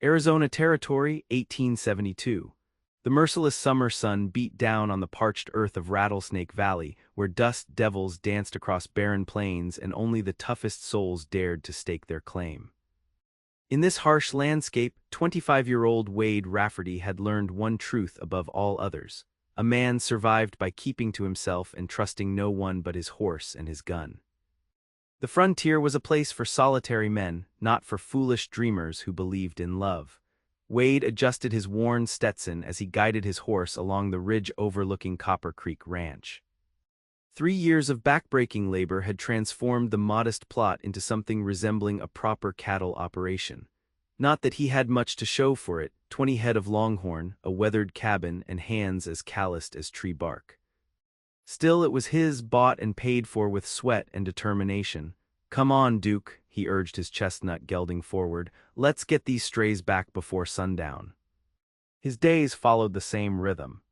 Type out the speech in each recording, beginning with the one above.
Arizona Territory, 1872. The merciless summer sun beat down on the parched earth of Rattlesnake Valley, where dust devils danced across barren plains and only the toughest souls dared to stake their claim. In this harsh landscape, 25-year-old Wade Rafferty had learned one truth above all others. A man survived by keeping to himself and trusting no one but his horse and his gun. The frontier was a place for solitary men, not for foolish dreamers who believed in love. Wade adjusted his worn Stetson as he guided his horse along the ridge overlooking Copper Creek Ranch. 3 years of backbreaking labor had transformed the modest plot into something resembling a proper cattle operation. Not that he had much to show for it: 20 head of longhorn, a weathered cabin, and hands as calloused as tree bark. Still, it was his, bought and paid for with sweat and determination. "Come on, Duke," he urged his chestnut gelding forward. "Let's get these strays back before sundown." His days followed the same rhythm.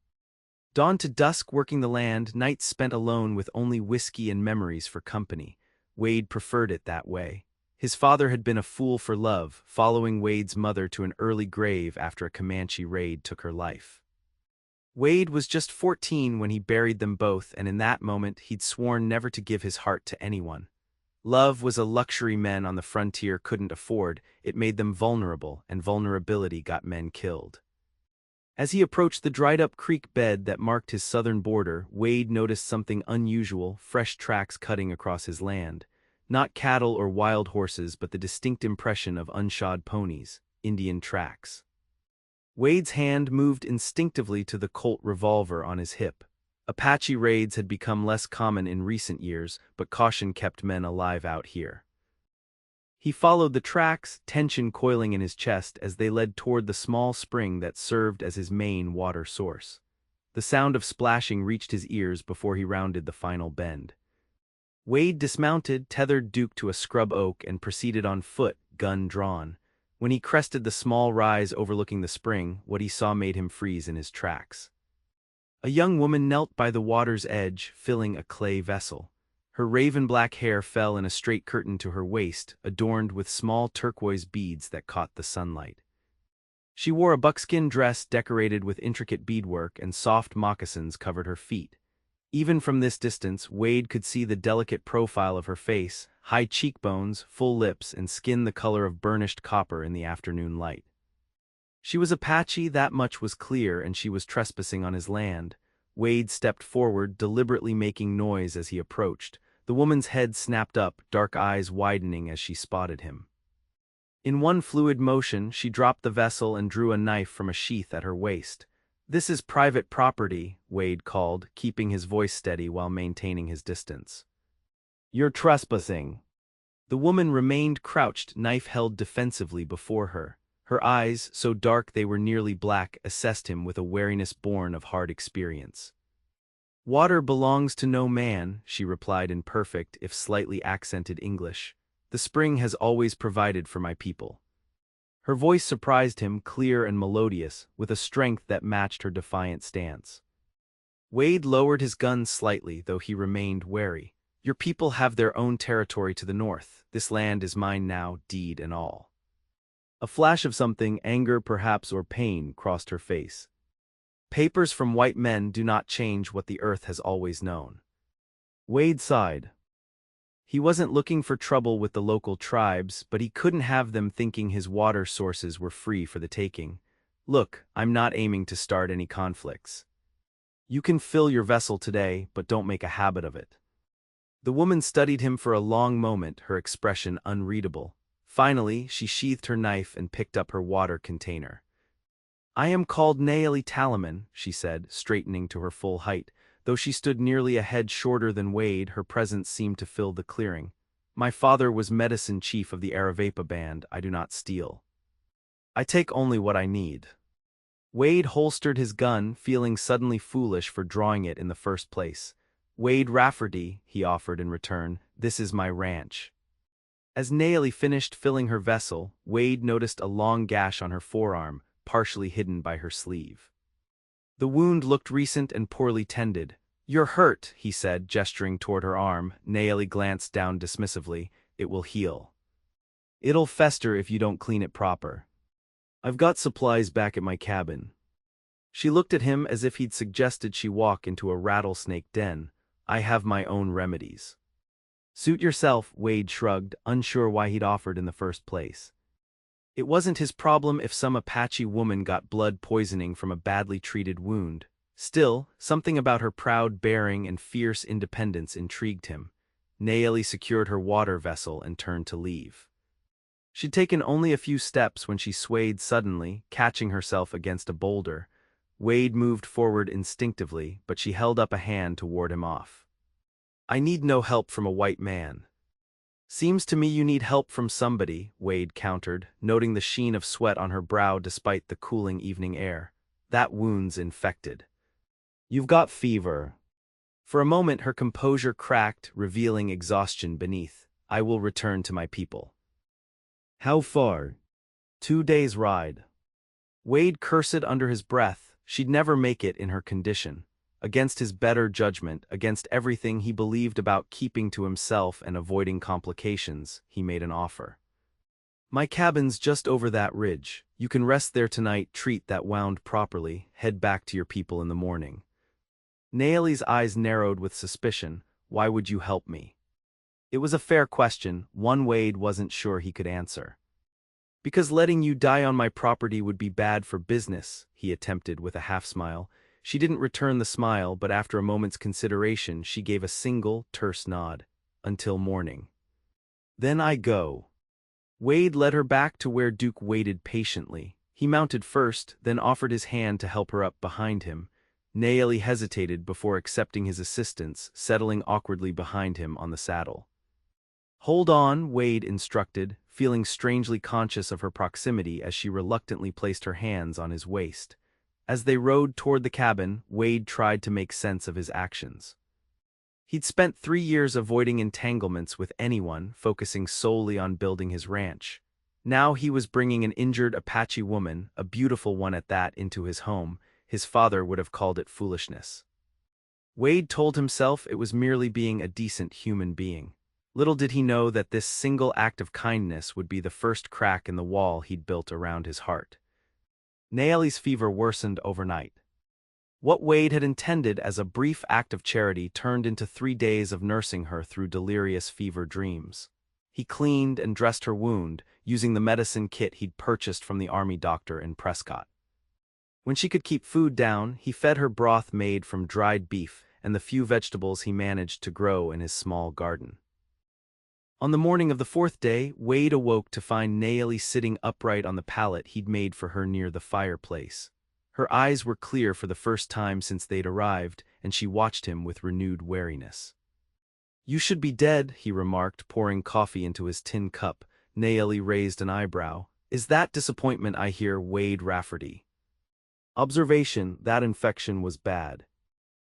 Dawn to dusk working the land, nights spent alone with only whiskey and memories for company. Wade preferred it that way. His father had been a fool for love, following Wade's mother to an early grave after a Comanche raid took her life. Wade was just 14 when he buried them both, and in that moment he'd sworn never to give his heart to anyone. Love was a luxury men on the frontier couldn't afford. It made them vulnerable, and vulnerability got men killed. As he approached the dried-up creek bed that marked his southern border, Wade noticed something unusual: fresh tracks cutting across his land. Not cattle or wild horses, but the distinct impression of unshod ponies, Indian tracks. Wade's hand moved instinctively to the Colt revolver on his hip. Apache raids had become less common in recent years, but caution kept men alive out here. He followed the tracks, tension coiling in his chest as they led toward the small spring that served as his main water source. The sound of splashing reached his ears before he rounded the final bend. Wade dismounted, tethered Duke to a scrub oak, and proceeded on foot, gun drawn. When he crested the small rise overlooking the spring, what he saw made him freeze in his tracks. A young woman knelt by the water's edge, filling a clay vessel. Her raven-black hair fell in a straight curtain to her waist, adorned with small turquoise beads that caught the sunlight. She wore a buckskin dress decorated with intricate beadwork, and soft moccasins covered her feet. Even from this distance, Wade could see the delicate profile of her face: high cheekbones, full lips, and skin the color of burnished copper in the afternoon light. She was Apache, that much was clear, and she was trespassing on his land. Wade stepped forward, deliberately making noise as he approached. The woman's head snapped up, dark eyes widening as she spotted him. In one fluid motion, she dropped the vessel and drew a knife from a sheath at her waist. "This is private property," Wade called, keeping his voice steady while maintaining his distance. "You're trespassing." The woman remained crouched, knife held defensively before her. Her eyes, so dark they were nearly black, assessed him with a wariness born of hard experience. "Water belongs to no man," she replied in perfect, if slightly accented English. "The spring has always provided for my people." Her voice surprised him, clear and melodious, with a strength that matched her defiant stance. Wade lowered his gun slightly, though he remained wary. "Your people have their own territory to the north. This land is mine now, deed and all." A flash of something, anger perhaps or pain, crossed her face. "Papers from white men do not change what the earth has always known." Wade sighed. He wasn't looking for trouble with the local tribes, but he couldn't have them thinking his water sources were free for the taking. "Look, I'm not aiming to start any conflicts. You can fill your vessel today, but don't make a habit of it." The woman studied him for a long moment, her expression unreadable. Finally, she sheathed her knife and picked up her water container. "I am called Nayeli Talaman," she said, straightening to her full height. Though she stood nearly a head shorter than Wade, her presence seemed to fill the clearing. "My father was medicine chief of the Aravaipa band. I do not steal. I take only what I need." Wade holstered his gun, feeling suddenly foolish for drawing it in the first place. "Wade Rafferty," he offered in return, "this is my ranch." As Nayeli finished filling her vessel, Wade noticed a long gash on her forearm, partially hidden by her sleeve. The wound looked recent and poorly tended. "You're hurt," he said, gesturing toward her arm. Nayeli glanced down dismissively. "It will heal." "It'll fester if you don't clean it proper." I've got supplies back at my cabin. She looked at him as if he'd suggested she walk into a rattlesnake den. I have my own remedies. Suit yourself, Wade shrugged, unsure why he'd offered in the first place. It wasn't his problem if some Apache woman got blood poisoning from a badly treated wound. Still, something about her proud bearing and fierce independence intrigued him. Nayeli secured her water vessel and turned to leave. She'd taken only a few steps when she swayed suddenly, catching herself against a boulder. Wade moved forward instinctively, but she held up a hand to ward him off. I need no help from a white man. Seems to me you need help from somebody, Wade countered, noting the sheen of sweat on her brow despite the cooling evening air. That wound's infected. You've got fever. For a moment her composure cracked, revealing exhaustion beneath. I will return to my people. How far? 2 days' ride. Wade cursed under his breath. She'd never make it in her condition. Against his better judgment, against everything he believed about keeping to himself and avoiding complications, he made an offer. My cabin's just over that ridge. You can rest there tonight, treat that wound properly, head back to your people in the morning. Nayeli's eyes narrowed with suspicion. Why would you help me? It was a fair question, one Wade wasn't sure he could answer. Because letting you die on my property would be bad for business, he attempted with a half-smile. She didn't return the smile, but after a moment's consideration she gave a single, terse nod. Until morning. Then I go. Wade led her back to where Duke waited patiently. He mounted first, then offered his hand to help her up behind him. Nayeli hesitated before accepting his assistance, settling awkwardly behind him on the saddle. Hold on, Wade instructed, feeling strangely conscious of her proximity as she reluctantly placed her hands on his waist. As they rode toward the cabin, Wade tried to make sense of his actions. He'd spent 3 years avoiding entanglements with anyone, focusing solely on building his ranch. Now he was bringing an injured Apache woman, a beautiful one at that, into his home. His father would have called it foolishness. Wade told himself it was merely being a decent human being. Little did he know that this single act of kindness would be the first crack in the wall he'd built around his heart. Nayeli's fever worsened overnight. What Wade had intended as a brief act of charity turned into 3 days of nursing her through delirious fever dreams. He cleaned and dressed her wound, using the medicine kit he'd purchased from the army doctor in Prescott. When she could keep food down, he fed her broth made from dried beef and the few vegetables he managed to grow in his small garden. On the morning of the 4th day, Wade awoke to find Nayeli sitting upright on the pallet he'd made for her near the fireplace. Her eyes were clear for the first time since they'd arrived, and she watched him with renewed wariness. You should be dead, he remarked, pouring coffee into his tin cup. Nayeli raised an eyebrow. Is that disappointment I hear, Wade Rafferty? Observation, that infection was bad.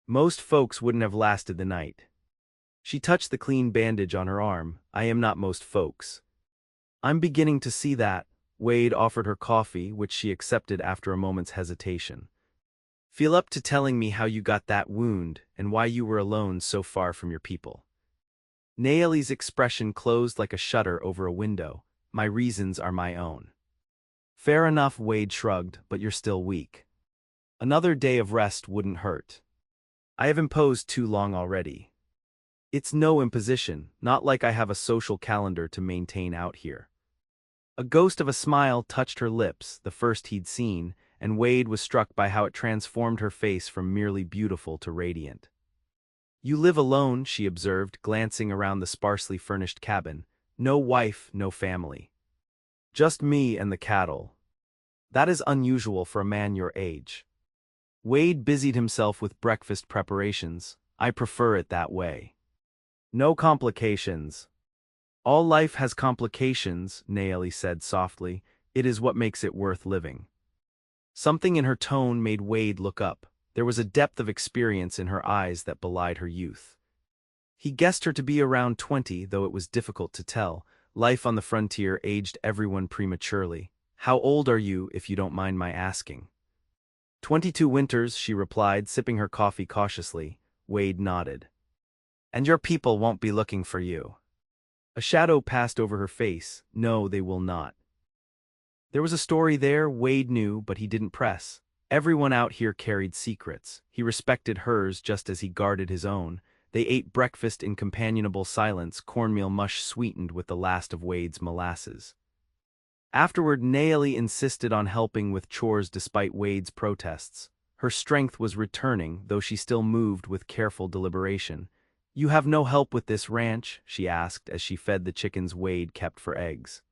Most folks wouldn't have lasted the night. She touched the clean bandage on her arm. I am not most folks. I'm beginning to see that. Wade offered her coffee, which she accepted after a moment's hesitation. Feel up to telling me how you got that wound, and why you were alone so far from your people. Nayeli's expression closed like a shutter over a window. My reasons are my own. Fair enough, Wade shrugged, but you're still weak. Another day of rest wouldn't hurt. I have imposed too long already. It's no imposition, not like I have a social calendar to maintain out here. A ghost of a smile touched her lips, the first he'd seen, and Wade was struck by how it transformed her face from merely beautiful to radiant. You live alone, she observed, glancing around the sparsely furnished cabin. No wife, no family. Just me and the cattle. That is unusual for a man your age. Wade busied himself with breakfast preparations. I prefer it that way. No complications. All life has complications, Nayeli said softly. It is what makes it worth living. Something in her tone made Wade look up. There was a depth of experience in her eyes that belied her youth. He guessed her to be around 20, though it was difficult to tell. Life on the frontier aged everyone prematurely. How old are you, if you don't mind my asking? 22 winters, she replied, sipping her coffee cautiously. Wade nodded. And your people won't be looking for you. A shadow passed over her face. No, they will not. There was a story there Wade knew, but he didn't press. Everyone out here carried secrets. He respected hers just as he guarded his own. They ate breakfast in companionable silence, cornmeal mush sweetened with the last of Wade's molasses. Afterward, Nayeli insisted on helping with chores despite Wade's protests. Her strength was returning, though she still moved with careful deliberation. "You have no help with this ranch?" she asked as she fed the chickens Wade kept for eggs.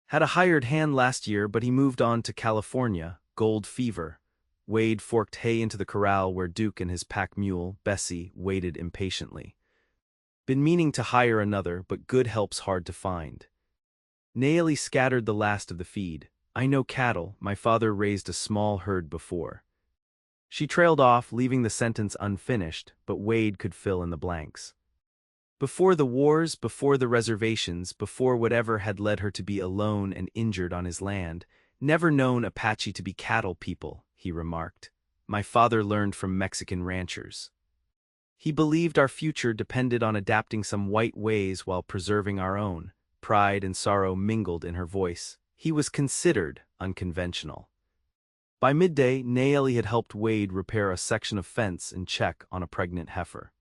"Had a hired hand last year, but he moved on to California. Gold fever." Wade forked hay into the corral where Duke and his pack mule, Bessie, waited impatiently. "Been meaning to hire another, but good help's hard to find." Nayeli scattered the last of the feed. "I know cattle. My father raised a small herd before." She trailed off, leaving the sentence unfinished, but Wade could fill in the blanks. Before the wars, before the reservations, before whatever had led her to be alone and injured on his land, "Never known Apache to be cattle people," he remarked. "My father learned from Mexican ranchers. He believed our future depended on adapting some white ways while preserving our own." Pride and sorrow mingled in her voice. He was considered unconventional. By midday, Nayeli had helped Wade repair a section of fence and check on a pregnant heifer.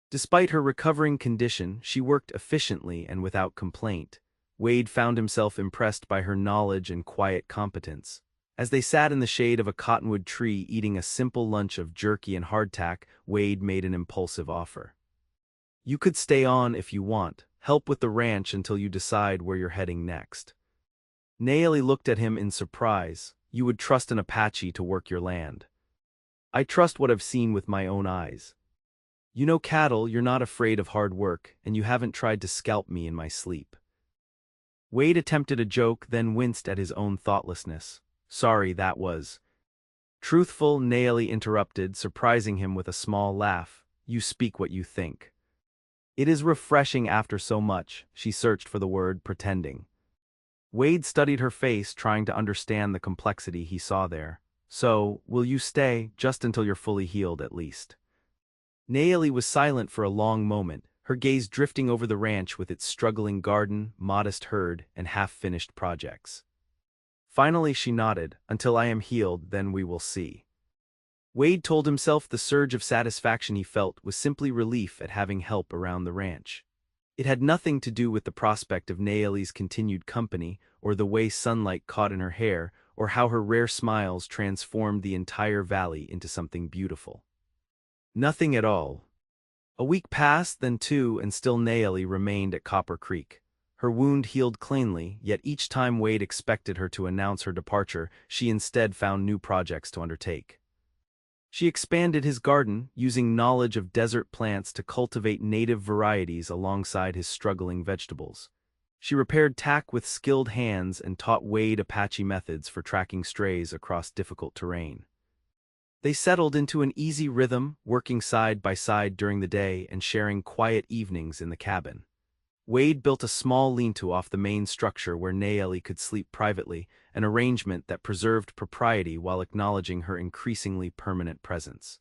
Despite her recovering condition, she worked efficiently and without complaint. Wade found himself impressed by her knowledge and quiet competence. As they sat in the shade of a cottonwood tree eating a simple lunch of jerky and hardtack, Wade made an impulsive offer. "You could stay on if you want, help with the ranch until you decide where you're heading next." Nayeli looked at him in surprise. "You would trust an Apache to work your land?" "I trust what I've seen with my own eyes. You know cattle, you're not afraid of hard work, and you haven't tried to scalp me in my sleep." Wade attempted a joke, then winced at his own thoughtlessness. "Sorry, that was truthful," Nayeli interrupted, surprising him with a small laugh. "You speak what you think." "It is refreshing after so much." She searched for the word, pretending. Wade studied her face, trying to understand the complexity he saw there. "So, will you stay, just until you're fully healed at least?" Nayeli was silent for a long moment, her gaze drifting over the ranch with its struggling garden, modest herd, and half-finished projects. Finally she nodded. "Until I am healed, then we will see." Wade told himself the surge of satisfaction he felt was simply relief at having help around the ranch. It had nothing to do with the prospect of Nayeli's continued company, or the way sunlight caught in her hair, or how her rare smiles transformed the entire valley into something beautiful. Nothing at all. A week passed, then two, and still Nayeli remained at Copper Creek. Her wound healed cleanly, yet each time Wade expected her to announce her departure, she instead found new projects to undertake. She expanded his garden, using knowledge of desert plants to cultivate native varieties alongside his struggling vegetables. She repaired tack with skilled hands and taught Wade Apache methods for tracking strays across difficult terrain. They settled into an easy rhythm, working side by side during the day and sharing quiet evenings in the cabin. Wade built a small lean-to off the main structure where Nayeli could sleep privately, an arrangement that preserved propriety while acknowledging her increasingly permanent presence.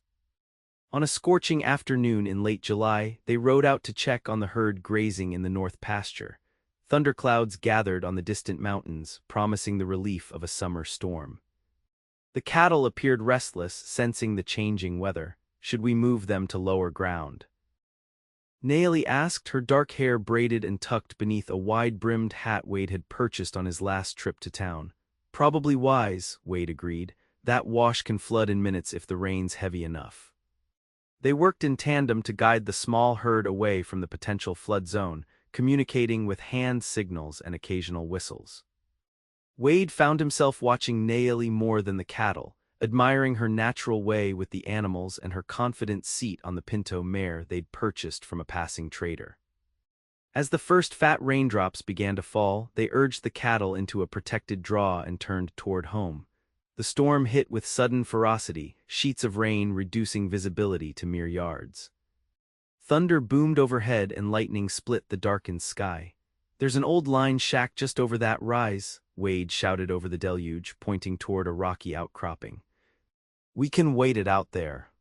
On a scorching afternoon in late July, they rode out to check on the herd grazing in the north pasture. Thunderclouds gathered on the distant mountains, promising the relief of a summer storm. The cattle appeared restless, sensing the changing weather. "Should we move them to lower ground?" Nayeli asked, her dark hair braided and tucked beneath a wide-brimmed hat Wade had purchased on his last trip to town. "Probably wise," Wade agreed. "That wash can flood in minutes if the rain's heavy enough." They worked in tandem to guide the small herd away from the potential flood zone, communicating with hand signals and occasional whistles. Wade found himself watching Nayeli more than the cattle, admiring her natural way with the animals and her confident seat on the pinto mare they'd purchased from a passing trader. As the first fat raindrops began to fall, they urged the cattle into a protected draw and turned toward home. The storm hit with sudden ferocity, sheets of rain reducing visibility to mere yards. Thunder boomed overhead and lightning split the darkened sky. "There's an old line shack just over that rise," Wade shouted over the deluge, pointing toward a rocky outcropping. "We can wait it out there."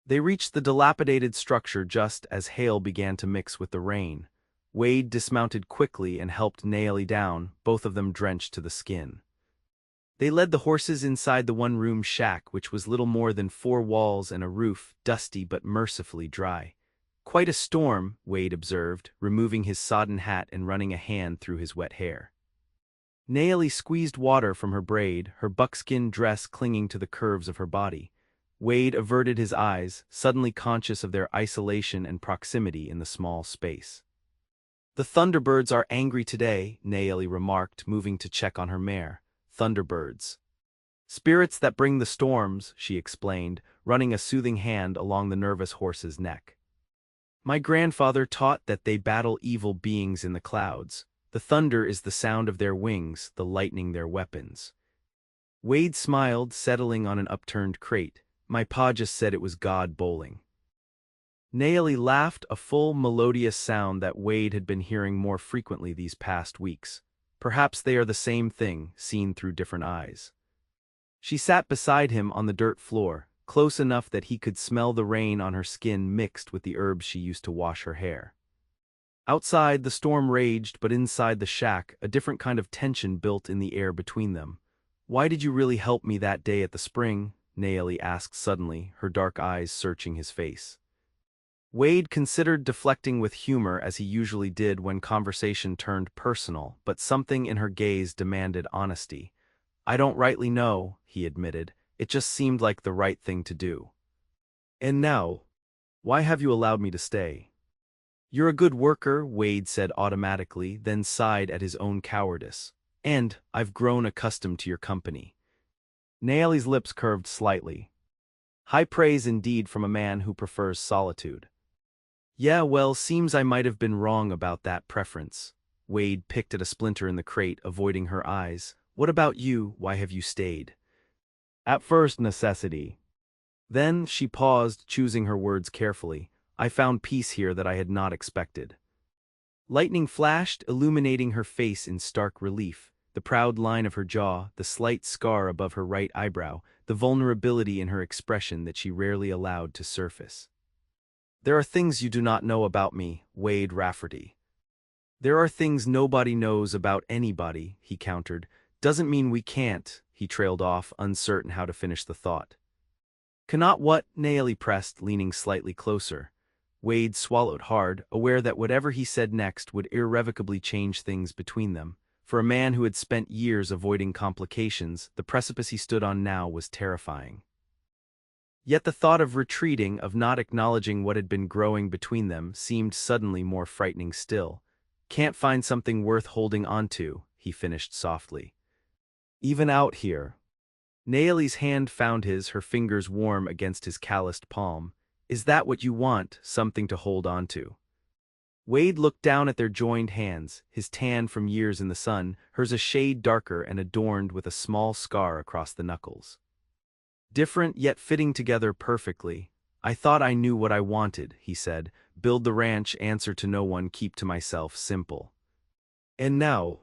They reached the dilapidated structure just as hail began to mix with the rain. Wade dismounted quickly and helped Nayeli down, both of them drenched to the skin. They led the horses inside the one-room shack, which was little more than 4 walls and a roof, dusty but mercifully dry. "Quite a storm," Wade observed, removing his sodden hat and running a hand through his wet hair. Nayeli squeezed water from her braid, her buckskin dress clinging to the curves of her body. Wade averted his eyes, suddenly conscious of their isolation and proximity in the small space. "The Thunderbirds are angry today," Nayeli remarked, moving to check on her mare. "Thunderbirds. Spirits that bring the storms," she explained, running a soothing hand along the nervous horse's neck. "My grandfather taught that they battle evil beings in the clouds. The thunder is the sound of their wings, the lightning their weapons." Wade smiled, settling on an upturned crate. "My pa just said it was God bowling." Nayeli laughed, a full, melodious sound that Wade had been hearing more frequently these past weeks. Perhaps they are the same thing, seen through different eyes. She sat beside him on the dirt floor, close enough that he could smell the rain on her skin mixed with the herbs she used to wash her hair. Outside, the storm raged, but inside the shack, a different kind of tension built in the air between them. "Why did you really help me that day at the spring?" Nayeli asked suddenly, her dark eyes searching his face. Wade considered deflecting with humor as he usually did when conversation turned personal, but something in her gaze demanded honesty. "I don't rightly know," he admitted. "It just seemed like the right thing to do." "And now, why have you allowed me to stay?" "You're a good worker," Wade said automatically, then sighed at his own cowardice. "And I've grown accustomed to your company." Nayeli's lips curved slightly. High praise indeed from a man who prefers solitude. "Yeah, well, seems I might have been wrong about that preference." Wade picked at a splinter in the crate, avoiding her eyes. "What about you? Why have you stayed?" "At first, necessity. Then," she paused, choosing her words carefully, "I found peace here that I had not expected." Lightning flashed, illuminating her face in stark relief. The proud line of her jaw, the slight scar above her right eyebrow, the vulnerability in her expression that she rarely allowed to surface. "There are things you do not know about me, Wade Rafferty." "There are things nobody knows about anybody," he countered. "Doesn't mean we can't," he trailed off, uncertain how to finish the thought. "Cannot what?" Nayeli pressed, leaning slightly closer. Wade swallowed hard, aware that whatever he said next would irrevocably change things between them. For a man who had spent years avoiding complications, the precipice he stood on now was terrifying. Yet the thought of retreating, of not acknowledging what had been growing between them, seemed suddenly more frightening still. "Can't find something worth holding onto," he finished softly. "Even out here." Nayeli's hand found his, her fingers warm against his calloused palm. "Is that what you want, something to hold onto?" Wade looked down at their joined hands, his tan from years in the sun, hers a shade darker and adorned with a small scar across the knuckles. "Different yet fitting together perfectly. I thought I knew what I wanted," he said. "Build the ranch, answer to no one, keep to myself, simple." "And now?"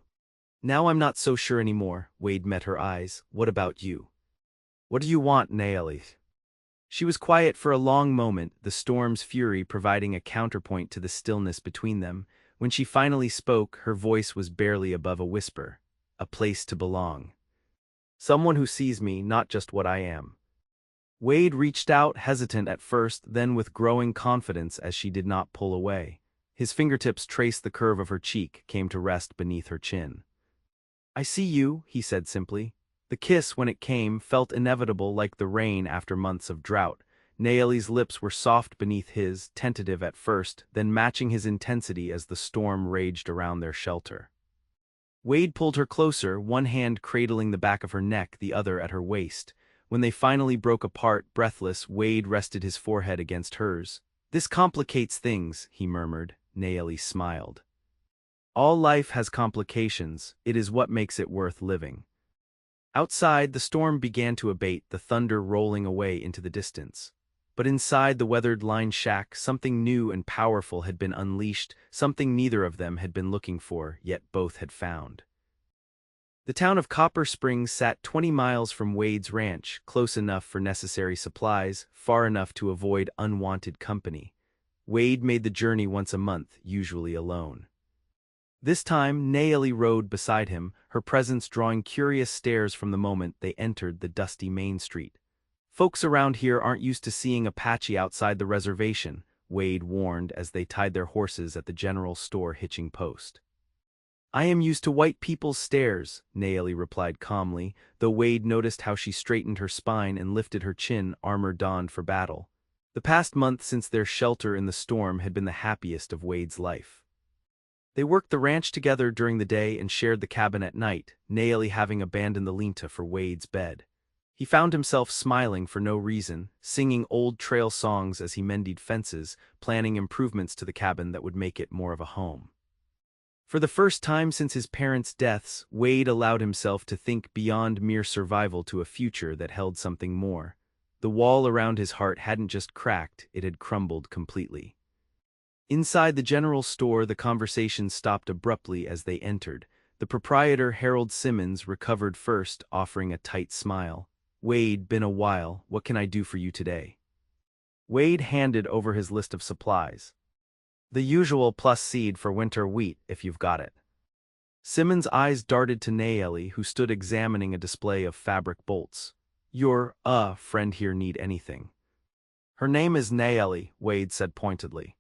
"Now I'm not so sure anymore." Wade met her eyes. "What about you?" "What do you want, Nayeli?" She was quiet for a long moment, the storm's fury providing a counterpoint to the stillness between them. When she finally spoke, her voice was barely above a whisper. "A place to belong. Someone who sees me, not just what I am." Wade reached out, hesitant at first, then with growing confidence as she did not pull away. His fingertips traced the curve of her cheek, came to rest beneath her chin. "I see you," he said simply. The kiss, when it came, felt inevitable like the rain after months of drought. Nayeli's lips were soft beneath his, tentative at first, then matching his intensity as the storm raged around their shelter. Wade pulled her closer, one hand cradling the back of her neck, the other at her waist. When they finally broke apart, breathless, Wade rested his forehead against hers. "This complicates things," he murmured. Nayeli smiled. "All life has complications. It is what makes it worth living." Outside, the storm began to abate, the thunder rolling away into the distance. But inside the weathered-lined shack, something new and powerful had been unleashed, something neither of them had been looking for, yet both had found. The town of Copper Springs sat 20 miles from Wade's ranch, close enough for necessary supplies, far enough to avoid unwanted company. Wade made the journey once a month, usually alone. This time, Nayeli rode beside him, her presence drawing curious stares from the moment they entered the dusty main street. Folks around here aren't used to seeing Apache outside the reservation, Wade warned as they tied their horses at the general store hitching post. I am used to white people's stares, Nayeli replied calmly, though Wade noticed how she straightened her spine and lifted her chin, armor donned for battle. The past month since their shelter in the storm had been the happiest of Wade's life. They worked the ranch together during the day and shared the cabin at night, Nayeli having abandoned the linta for Wade's bed. He found himself smiling for no reason, singing old trail songs as he mended fences, planning improvements to the cabin that would make it more of a home. For the first time since his parents' deaths, Wade allowed himself to think beyond mere survival to a future that held something more. The wall around his heart hadn't just cracked, it had crumbled completely. Inside the general store, the conversation stopped abruptly as they entered. The proprietor, Harold Simmons, recovered first, offering a tight smile. Wade, been a while, what can I do for you today? Wade handed over his list of supplies. The usual plus seed for winter wheat, if you've got it. Simmons' eyes darted to Nayeli, who stood examining a display of fabric bolts. Your, friend here need anything. Her name is Nayeli, Wade said pointedly.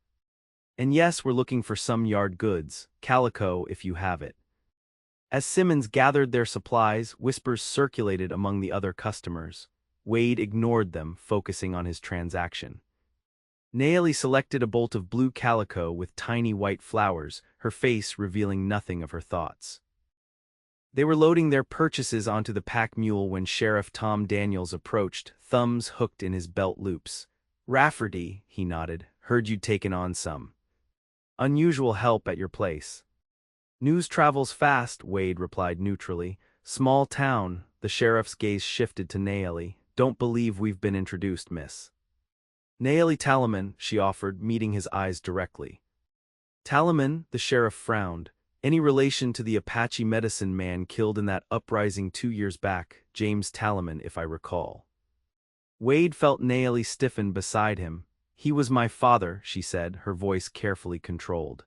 And yes, we're looking for some yard goods, calico if you have it. As Simmons gathered their supplies, whispers circulated among the other customers. Wade ignored them, focusing on his transaction. Nayeli selected a bolt of blue calico with tiny white flowers, her face revealing nothing of her thoughts. They were loading their purchases onto the pack mule when Sheriff Tom Daniels approached, thumbs hooked in his belt loops. Rafferty, he nodded, heard you'd taken on some unusual help at your place. News travels fast, Wade replied neutrally. Small town, the sheriff's gaze shifted to Nayeli. Don't believe we've been introduced, miss. Nayeli Talaman, she offered, meeting his eyes directly. Talaman, the sheriff frowned. Any relation to the Apache medicine man killed in that uprising 2 years back, James Talaman if I recall. Wade felt Nayeli stiffen beside him. He was my father, she said, her voice carefully controlled.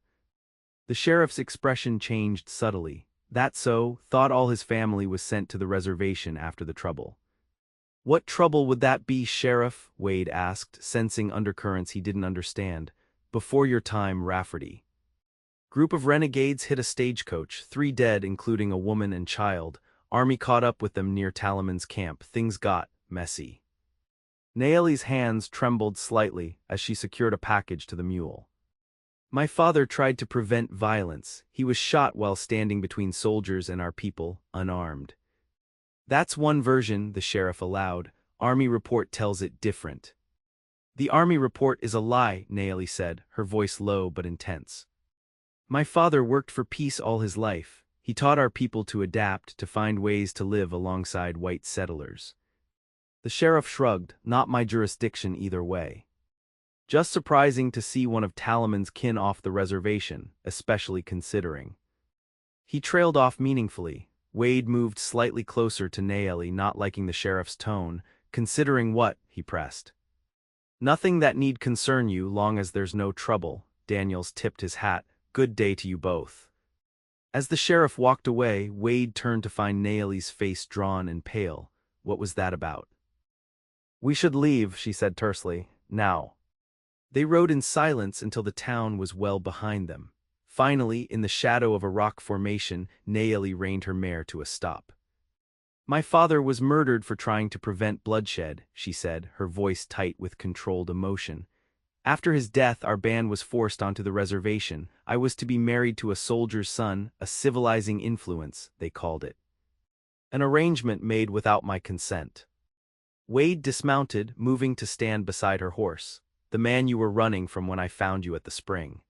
The sheriff's expression changed subtly. That so, thought all his family was sent to the reservation after the trouble. What trouble would that be, Sheriff? Wade asked, sensing undercurrents he didn't understand. Before your time, Rafferty. Group of renegades hit a stagecoach, 3 dead including a woman and child. Army caught up with them near Talaman's camp. Things got messy. Nayeli's hands trembled slightly as she secured a package to the mule. My father tried to prevent violence. He was shot while standing between soldiers and our people, unarmed. That's one version, the sheriff allowed. Army report tells it different. The Army report is a lie, Nayeli said, her voice low but intense. My father worked for peace all his life. He taught our people to adapt, to find ways to live alongside white settlers. The sheriff shrugged, not my jurisdiction either way. Just surprising to see one of Talaman's kin off the reservation, especially considering. He trailed off meaningfully. Wade moved slightly closer to Nayeli, not liking the sheriff's tone. Considering what? He pressed. Nothing that need concern you long as there's no trouble. Daniels tipped his hat. Good day to you both. As the sheriff walked away, Wade turned to find Nayeli's face drawn and pale. What was that about? We should leave, she said tersely. Now. They rode in silence until the town was well behind them. Finally, in the shadow of a rock formation, Nayeli reined her mare to a stop. My father was murdered for trying to prevent bloodshed, she said, her voice tight with controlled emotion. After his death, our band was forced onto the reservation. I was to be married to a soldier's son, a civilizing influence, they called it. An arrangement made without my consent. Wade dismounted, moving to stand beside her horse. The man you were running from when I found you at the spring.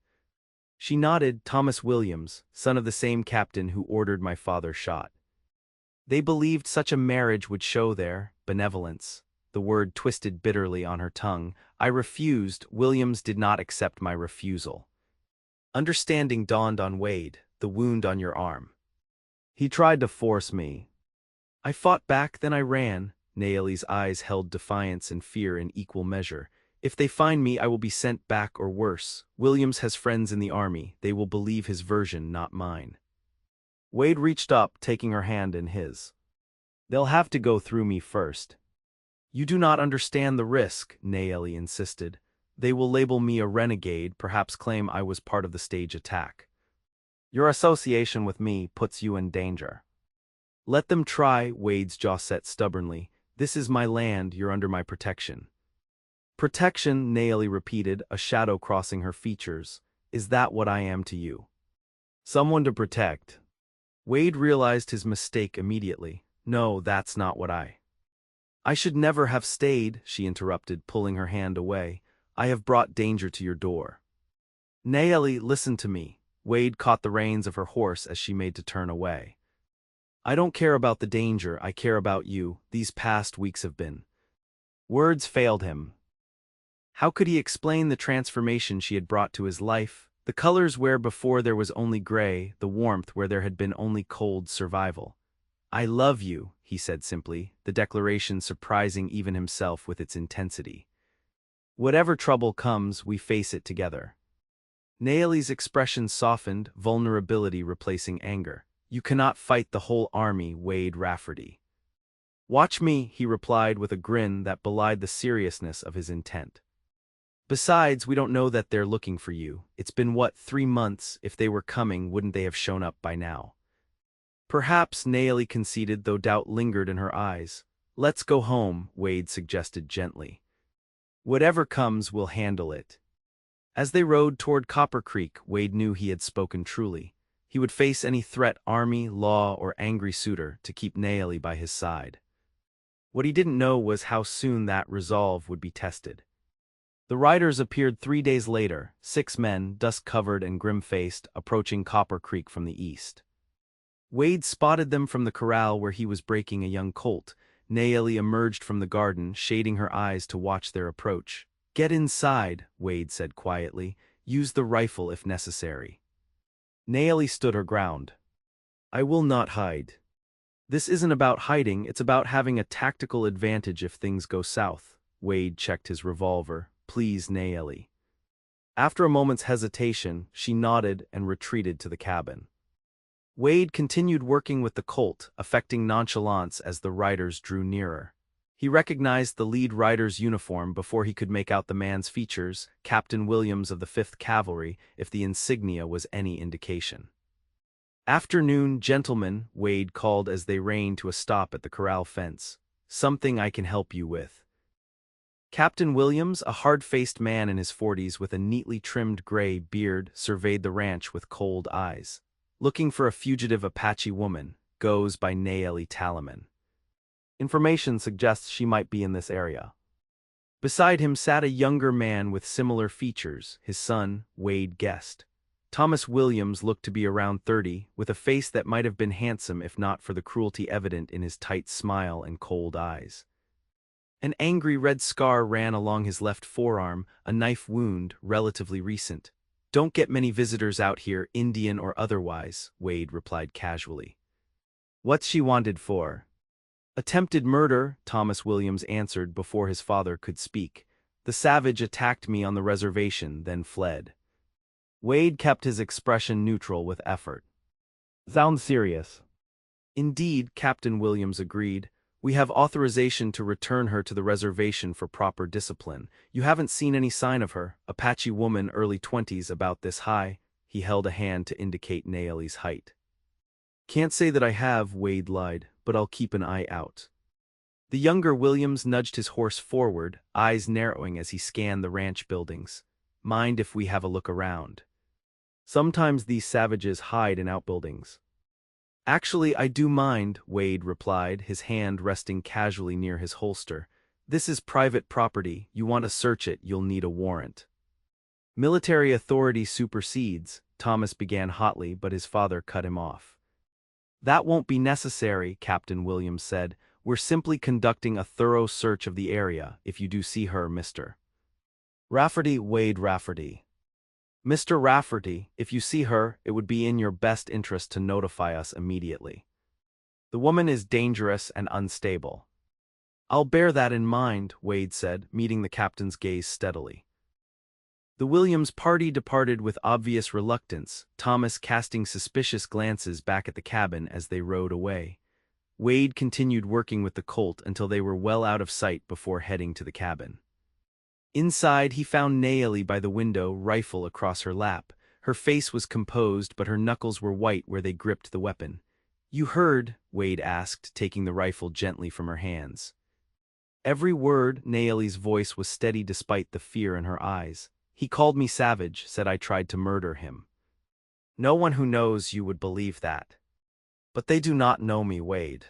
She nodded. Thomas Williams, son of the same captain who ordered my father shot. They believed such a marriage would show their benevolence. The word twisted bitterly on her tongue. I refused. Williams did not accept my refusal. Understanding dawned on Wade, the wound on your arm. He tried to force me. I fought back, then I ran. Nayeli's eyes held defiance and fear in equal measure. If they find me, I will be sent back or worse. Williams has friends in the army. They will believe his version, not mine. Wade reached up, taking her hand in his. They'll have to go through me first. You do not understand the risk, Nayeli insisted. They will label me a renegade, perhaps claim I was part of the stage attack. Your association with me puts you in danger. Let them try, Wade's jaw set stubbornly. This is my land, you're under my protection. Protection, Nayeli repeated, a shadow crossing her features. Is that what I am to you? Someone to protect. Wade realized his mistake immediately. No, that's not what I should never have stayed, she interrupted, pulling her hand away. I have brought danger to your door. Nayeli, listen to me. Wade caught the reins of her horse as she made to turn away. I don't care about the danger, I care about you. These past weeks have been. Words failed him. How could he explain the transformation she had brought to his life? The colors where before there was only gray, the warmth where there had been only cold survival. I love you, he said simply, the declaration surprising even himself with its intensity. Whatever trouble comes, we face it together. Nayeli's expression softened, vulnerability replacing anger. You cannot fight the whole army, Wade Rafferty. Watch me, he replied with a grin that belied the seriousness of his intent. Besides, we don't know that they're looking for you. It's been 3 months? If they were coming, wouldn't they have shown up by now? Perhaps, Nayeli conceded, though doubt lingered in her eyes. Let's go home, Wade suggested gently. Whatever comes, we'll handle it. As they rode toward Copper Creek, Wade knew he had spoken truly. He would face any threat, army, law, or angry suitor, to keep Nayeli by his side. What he didn't know was how soon that resolve would be tested. The riders appeared 3 days later, 6 men, dust-covered and grim-faced, approaching Copper Creek from the east. Wade spotted them from the corral where he was breaking a young colt. Nayeli emerged from the garden, shading her eyes to watch their approach. Get inside, Wade said quietly. Use the rifle if necessary. Nayeli stood her ground. I will not hide. This isn't about hiding, it's about having a tactical advantage if things go south. Wade checked his revolver. Please, Nayeli. After a moment's hesitation, she nodded and retreated to the cabin. Wade continued working with the colt, affecting nonchalance as the riders drew nearer. He recognized the lead rider's uniform before he could make out the man's features, Captain Williams of the 5th Cavalry, if the insignia was any indication. Afternoon, gentlemen, Wade called as they reined to a stop at the corral fence. Something I can help you with. Captain Williams, a hard-faced man in his 40s with a neatly trimmed gray beard, surveyed the ranch with cold eyes. Looking for a fugitive Apache woman, goes by Nayeli Talaman. Information suggests she might be in this area. Beside him sat a younger man with similar features, his son, Wade guessed. Thomas Williams looked to be around 30, with a face that might have been handsome if not for the cruelty evident in his tight smile and cold eyes. An angry red scar ran along his left forearm, a knife wound, relatively recent. Don't get many visitors out here, Indian or otherwise, Wade replied casually. What's she wanted for? Attempted murder, Thomas Williams answered before his father could speak. The savage attacked me on the reservation, then fled. Wade kept his expression neutral with effort. Sounds serious. Indeed, Captain Williams agreed. We have authorization to return her to the reservation for proper discipline. You haven't seen any sign of her. Apache woman, early 20s, about this high. He held a hand to indicate Nayeli's height. Can't say that I have, Wade lied, but I'll keep an eye out. The younger Williams nudged his horse forward, eyes narrowing as he scanned the ranch buildings. Mind if we have a look around? Sometimes these savages hide in outbuildings. Actually, I do mind, Wade replied, his hand resting casually near his holster. This is private property. You want to search it, you'll need a warrant. Military authority supersedes, Thomas began hotly, but his father cut him off. That won't be necessary, Captain Williams said. We're simply conducting a thorough search of the area, if you do see her, Mr. Rafferty, Wade Rafferty. Mr. Rafferty, if you see her, it would be in your best interest to notify us immediately. The woman is dangerous and unstable. "I'll bear that in mind," Wade said, meeting the captain's gaze steadily. The Williams party departed with obvious reluctance, Thomas casting suspicious glances back at the cabin as they rowed away. Wade continued working with the Colt until they were well out of sight before heading to the cabin. Inside, he found Nayeli by the window, rifle across her lap. Her face was composed, but her knuckles were white where they gripped the weapon. "You heard?" Wade asked, taking the rifle gently from her hands. Every word. Nayeli's voice was steady despite the fear in her eyes. "He called me savage, said I tried to murder him." "No one who knows you would believe that. But they do not know me, Wade.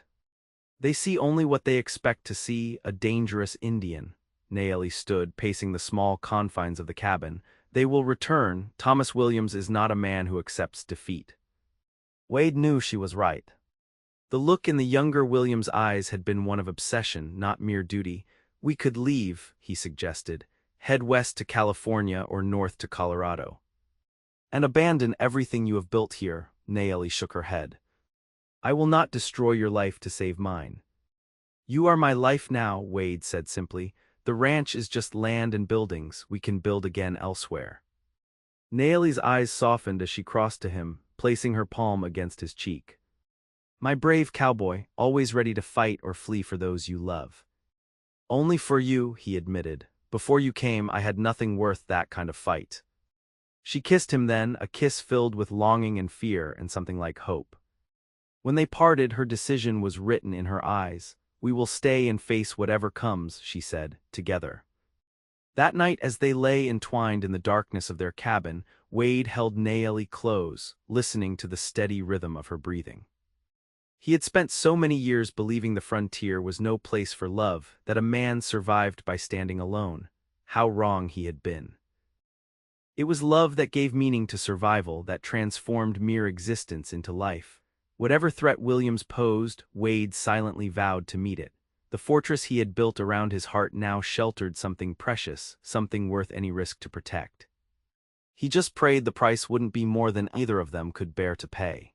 They see only what they expect to see, a dangerous Indian." Nayeli stood, pacing the small confines of the cabin. "They will return. Thomas Williams is not a man who accepts defeat." Wade knew she was right. The look in the younger Williams' eyes had been one of obsession, not mere duty. "We could leave," he suggested, "head west to California or north to Colorado." "And abandon everything you have built here," Nayeli shook her head. "I will not destroy your life to save mine." "You are my life now," Wade said simply. "The ranch is just land and buildings. We can build again elsewhere." Nayeli's eyes softened as she crossed to him, placing her palm against his cheek. "My brave cowboy, always ready to fight or flee for those you love." "Only for you," he admitted. "Before you came, I had nothing worth that kind of fight." She kissed him then, a kiss filled with longing and fear and something like hope. When they parted, her decision was written in her eyes. "We will stay and face whatever comes," she said, "together." That night, as they lay entwined in the darkness of their cabin, Wade held Nayeli close, listening to the steady rhythm of her breathing. He had spent so many years believing the frontier was no place for love, that a man survived by standing alone. How wrong he had been. It was love that gave meaning to survival, that transformed mere existence into life. Whatever threat Williams posed, Wade silently vowed to meet it. The fortress he had built around his heart now sheltered something precious, something worth any risk to protect. He just prayed the price wouldn't be more than either of them could bear to pay.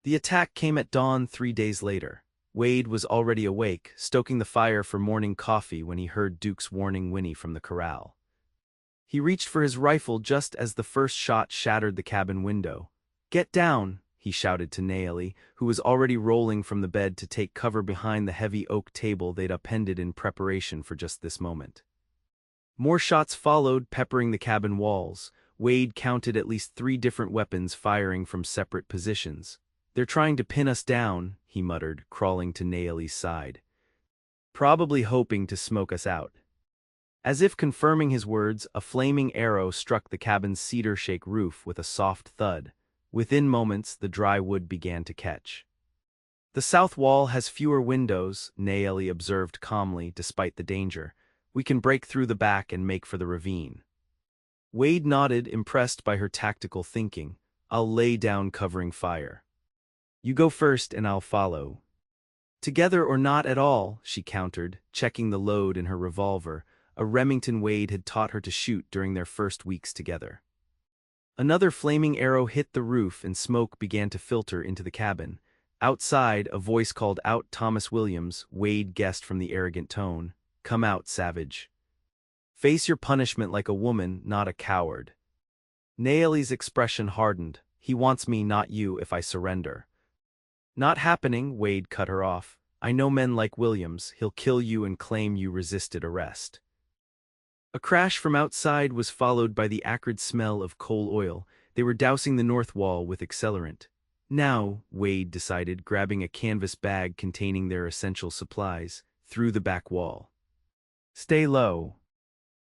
The attack came at dawn 3 days later. Wade was already awake, stoking the fire for morning coffee when he heard Duke's warning whinny from the corral. He reached for his rifle just as the first shot shattered the cabin window. "Get down!" he shouted to Nayeli, who was already rolling from the bed to take cover behind the heavy oak table they'd appended in preparation for just this moment. More shots followed, peppering the cabin walls. Wade counted at least 3 different weapons firing from separate positions. "They're trying to pin us down," he muttered, crawling to Nayeli's side. "Probably hoping to smoke us out." As if confirming his words, a flaming arrow struck the cabin's cedar-shake roof with a soft thud. Within moments, the dry wood began to catch. "The south wall has fewer windows," Nayeli observed calmly, despite the danger. "We can break through the back and make for the ravine." Wade nodded, impressed by her tactical thinking. "I'll lay down covering fire. You go first and I'll follow." "Together or not at all," she countered, checking the load in her revolver, a Remington Wade had taught her to shoot during their first weeks together. Another flaming arrow hit the roof and smoke began to filter into the cabin. Outside, a voice called out Thomas Williams. Wade guessed from the arrogant tone. "Come out, savage. Face your punishment like a woman, not a coward." Nayeli's expression hardened. "He wants me, not you, if I surrender." "Not happening," Wade cut her off. "I know men like Williams. He'll kill you and claim you resisted arrest." A crash from outside was followed by the acrid smell of coal oil. They were dousing the north wall with accelerant. "Now," Wade decided, grabbing a canvas bag containing their essential supplies, through the back wall. "Stay low."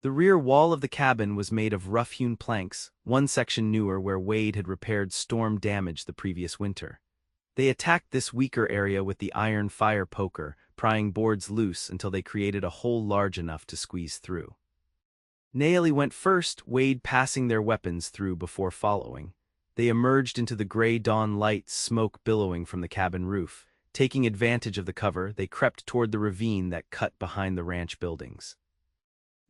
The rear wall of the cabin was made of rough-hewn planks, one section newer where Wade had repaired storm damage the previous winter. They attacked this weaker area with the iron fire poker, prying boards loose until they created a hole large enough to squeeze through. Nayeli went first, Wade passing their weapons through before following. They emerged into the gray dawn light, smoke billowing from the cabin roof. Taking advantage of the cover, they crept toward the ravine that cut behind the ranch buildings.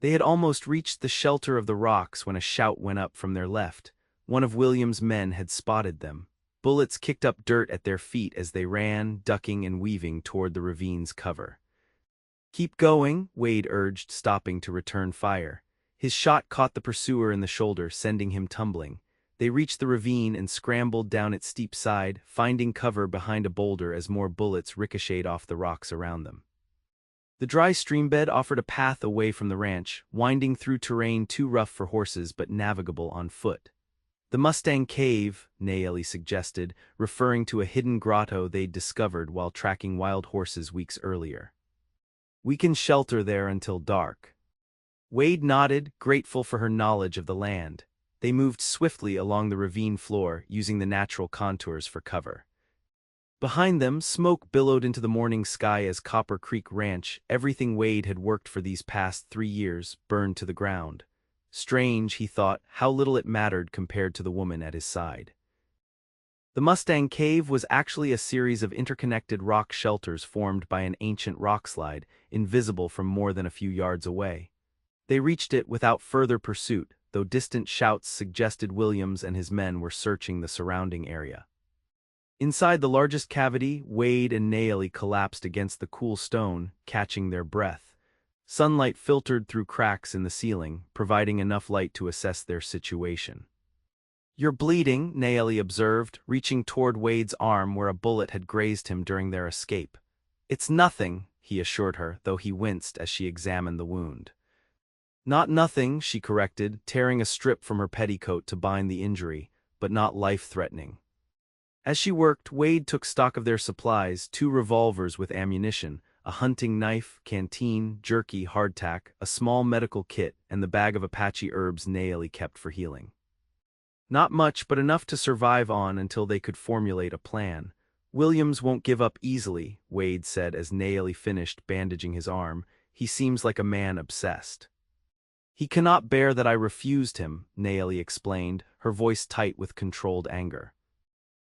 They had almost reached the shelter of the rocks when a shout went up from their left. One of Williams' men had spotted them. Bullets kicked up dirt at their feet as they ran, ducking and weaving toward the ravine's cover. Keep going, Wade urged, stopping to return fire. His shot caught the pursuer in the shoulder, sending him tumbling. They reached the ravine and scrambled down its steep side, finding cover behind a boulder as more bullets ricocheted off the rocks around them. The dry streambed offered a path away from the ranch, winding through terrain too rough for horses but navigable on foot. The Mustang Cave, Nayeli suggested, referring to a hidden grotto they'd discovered while tracking wild horses weeks earlier. We can shelter there until dark. Wade nodded, grateful for her knowledge of the land. They moved swiftly along the ravine floor, using the natural contours for cover. Behind them, smoke billowed into the morning sky as Copper Creek Ranch, everything Wade had worked for these past 3 years, burned to the ground. Strange, he thought, how little it mattered compared to the woman at his side. The Mustang Cave was actually a series of interconnected rock shelters formed by an ancient rockslide, invisible from more than a few yards away. They reached it without further pursuit, though distant shouts suggested Williams and his men were searching the surrounding area. Inside the largest cavity, Wade and Nayeli collapsed against the cool stone, catching their breath. Sunlight filtered through cracks in the ceiling, providing enough light to assess their situation. "You're bleeding," Nayeli observed, reaching toward Wade's arm where a bullet had grazed him during their escape. "It's nothing," he assured her, though he winced as she examined the wound. "Not nothing," she corrected, tearing a strip from her petticoat to bind the injury, "but not life-threatening." As she worked, Wade took stock of their supplies, 2 revolvers with ammunition, a hunting knife, canteen, jerky, hardtack, a small medical kit, and the bag of Apache herbs Nayeli kept for healing. Not much, but enough to survive on until they could formulate a plan. "Williams won't give up easily," Wade said as Nayeli finished bandaging his arm. "He seems like a man obsessed." "He cannot bear that I refused him," Nayeli explained, her voice tight with controlled anger.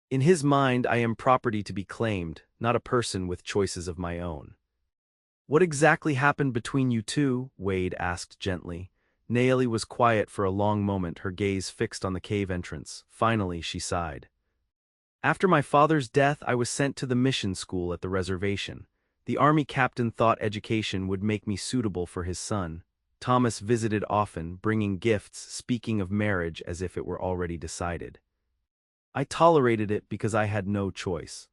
"In his mind, I am property to be claimed, not a person with choices of my own." "What exactly happened between you two?" Wade asked gently. Nayeli was quiet for a long moment, her gaze fixed on the cave entrance. Finally, she sighed. "After my father's death, I was sent to the mission school at the reservation. The army captain thought education would make me suitable for his son. Thomas visited often, bringing gifts, speaking of marriage as if it were already decided. I tolerated it because I had no choice."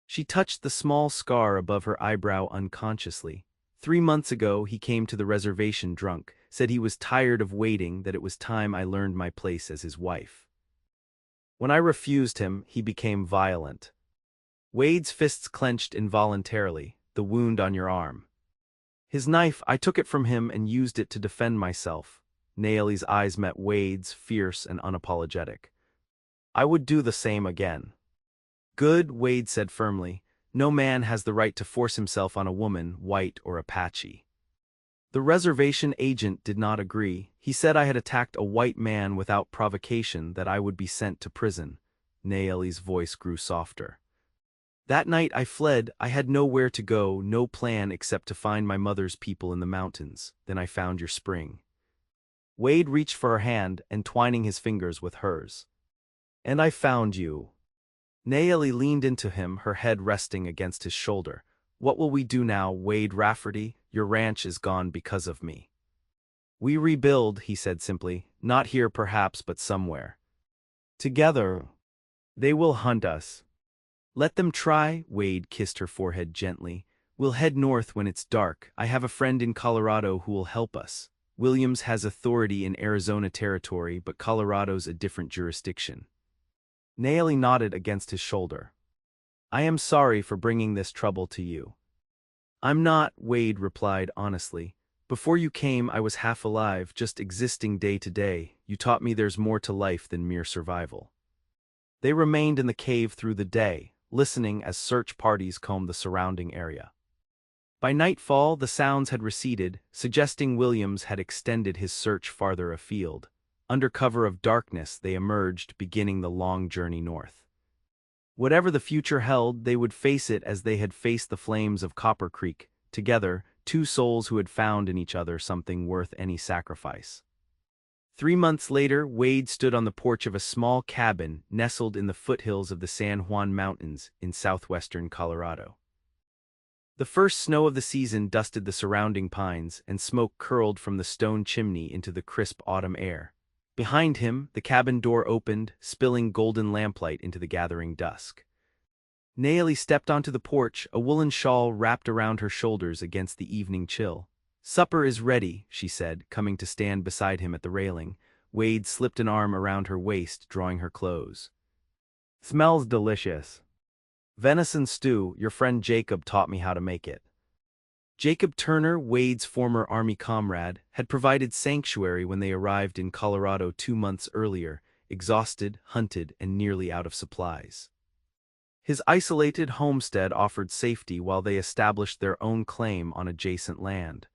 She touched the small scar above her eyebrow unconsciously. 3 months ago, he came to the reservation drunk, said he was tired of waiting, that it was time I learned my place as his wife. When I refused him, he became violent. Wade's fists clenched involuntarily, "The wound on your arm." "His knife, I took it from him and used it to defend myself." Nayeli's eyes met Wade's, fierce and unapologetic. "I would do the same again." "Good," Wade said firmly. "No man has the right to force himself on a woman, white or Apache." The reservation agent did not agree. He said I had attacked a white man without provocation, that I would be sent to prison. Nayeli's voice grew softer. "That night I fled. I had nowhere to go, no plan except to find my mother's people in the mountains. Then I found your spring." Wade reached for her hand, entwining his fingers with hers. "And I found you." Nayeli leaned into him, her head resting against his shoulder. "What will we do now, Wade Rafferty? Your ranch is gone because of me." "We rebuild," he said simply. "Not here perhaps, but somewhere. Together. They will hunt us." "Let them try," Wade kissed her forehead gently. "We'll head north when it's dark. I have a friend in Colorado who will help us. Williams has authority in Arizona territory, but Colorado's a different jurisdiction." Nayeli nodded against his shoulder. "I am sorry for bringing this trouble to you." "I'm not," Wade replied honestly. "Before you came, I was half alive, just existing day to day. You taught me there's more to life than mere survival." They remained in the cave through the day, listening as search parties combed the surrounding area. By nightfall, the sounds had receded, suggesting Williams had extended his search farther afield. Under cover of darkness, they emerged, beginning the long journey north. Whatever the future held, they would face it as they had faced the flames of Copper Creek, together, 2 souls who had found in each other something worth any sacrifice. 3 months later, Wade stood on the porch of a small cabin nestled in the foothills of the San Juan Mountains in southwestern Colorado. The first snow of the season dusted the surrounding pines, and smoke curled from the stone chimney into the crisp autumn air. Behind him, the cabin door opened, spilling golden lamplight into the gathering dusk. Nayeli stepped onto the porch, a woolen shawl wrapped around her shoulders against the evening chill. "Supper is ready," she said, coming to stand beside him at the railing. Wade slipped an arm around her waist, drawing her close. "Smells delicious. Venison stew, your friend Jacob taught me how to make it." Jacob Turner, Wade's former Army comrade, had provided sanctuary when they arrived in Colorado 2 months earlier, exhausted, hunted, and nearly out of supplies. His isolated homestead offered safety while they established their own claim on adjacent land.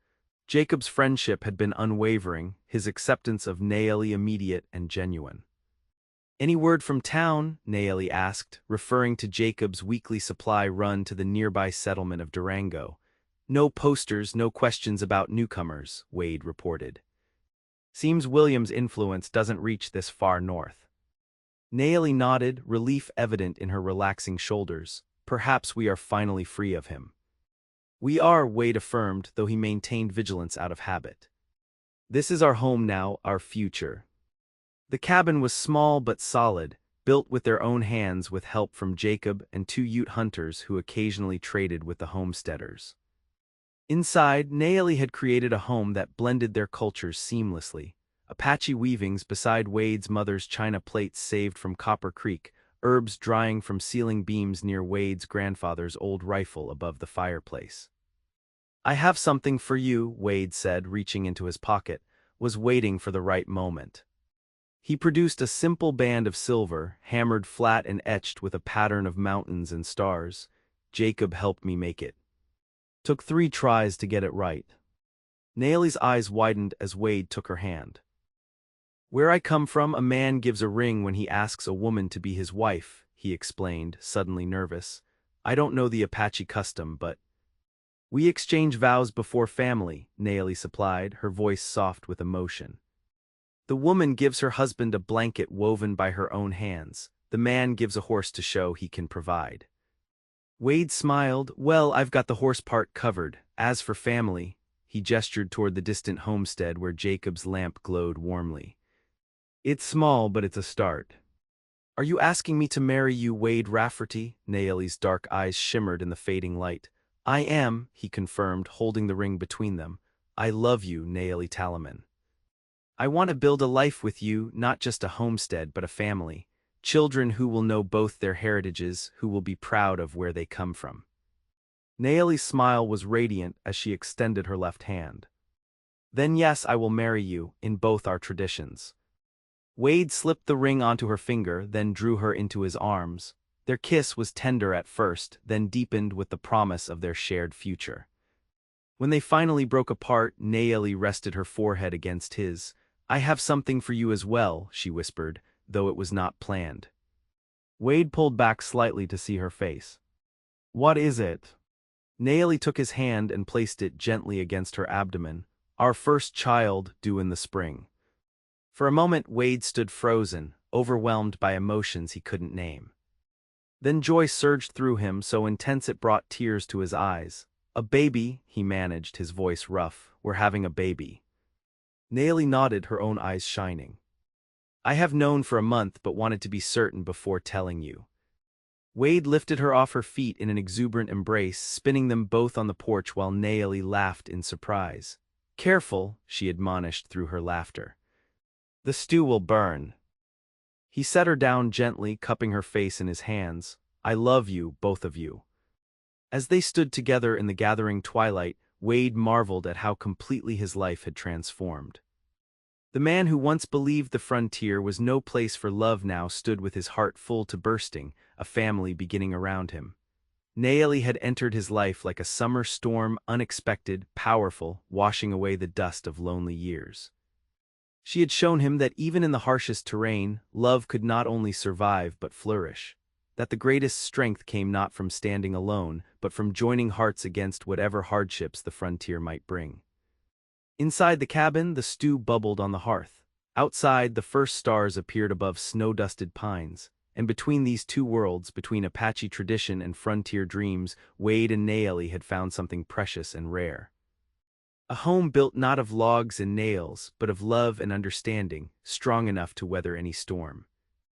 Jacob's friendship had been unwavering, his acceptance of Nayeli immediate and genuine. "Any word from town?" Nayeli asked, referring to Jacob's weekly supply run to the nearby settlement of Durango. "No posters, no questions about newcomers," Wade reported. "Seems William's influence doesn't reach this far north." Nayeli nodded, relief evident in her relaxing shoulders. "Perhaps we are finally free of him." "We are," Wade affirmed, though he maintained vigilance out of habit. "This is our home now, our future." The cabin was small but solid, built with their own hands with help from Jacob and 2 Ute hunters who occasionally traded with the homesteaders. Inside, Nayeli had created a home that blended their cultures seamlessly. Apache weavings beside Wade's mother's china plates saved from Copper Creek, herbs drying from ceiling beams near Wade's grandfather's old rifle above the fireplace. "I have something for you," Wade said, reaching into his pocket, was waiting for the right moment. He produced a simple band of silver, hammered flat and etched with a pattern of mountains and stars. "Jacob helped me make it. Took 3 tries to get it right." Nayeli's eyes widened as Wade took her hand. "Where I come from, a man gives a ring when he asks a woman to be his wife," he explained, suddenly nervous. "I don't know the Apache custom, but—" "We exchange vows before family," Nayeli supplied, her voice soft with emotion. "The woman gives her husband a blanket woven by her own hands. The man gives a horse to show he can provide." Wade smiled. "Well, I've got the horse part covered. As for family," he gestured toward the distant homestead where Jacob's lamp glowed warmly. "It's small, but it's a start." "Are you asking me to marry you, Wade Rafferty?" Nayeli's dark eyes shimmered in the fading light. "I am," he confirmed, holding the ring between them. "I love you, Nayeli Talaman. I want to build a life with you, not just a homestead but a family. Children who will know both their heritages, who will be proud of where they come from." Nayeli's smile was radiant as she extended her left hand. "Then yes, I will marry you, in both our traditions." Wade slipped the ring onto her finger, then drew her into his arms. Their kiss was tender at first, then deepened with the promise of their shared future. When they finally broke apart, Nayeli rested her forehead against his. "I have something for you as well," she whispered, though it was not planned. Wade pulled back slightly to see her face. "What is it?" Nayeli took his hand and placed it gently against her abdomen. "Our first child, due in the spring." For a moment Wade stood frozen, overwhelmed by emotions he couldn't name. Then joy surged through him, so intense it brought tears to his eyes. "A baby," he managed, his voice rough. "We're having a baby." Nayeli nodded, her own eyes shining. "I have known for a month but wanted to be certain before telling you." Wade lifted her off her feet in an exuberant embrace, spinning them both on the porch while Nayeli laughed in surprise. "Careful," she admonished through her laughter. "The stew will burn." He set her down gently, cupping her face in his hands. "I love you, both of you." As they stood together in the gathering twilight, Wade marveled at how completely his life had transformed. The man who once believed the frontier was no place for love now stood with his heart full to bursting, a family beginning around him. Nayeli had entered his life like a summer storm, unexpected, powerful, washing away the dust of lonely years. She had shown him that even in the harshest terrain, love could not only survive but flourish. That the greatest strength came not from standing alone, but from joining hearts against whatever hardships the frontier might bring. Inside the cabin, the stew bubbled on the hearth. Outside, the first stars appeared above snow-dusted pines, And between these two worlds, between Apache tradition and frontier dreams, Wade and Nayeli had found something precious and rare. A home built not of logs and nails, but of love and understanding, strong enough to weather any storm.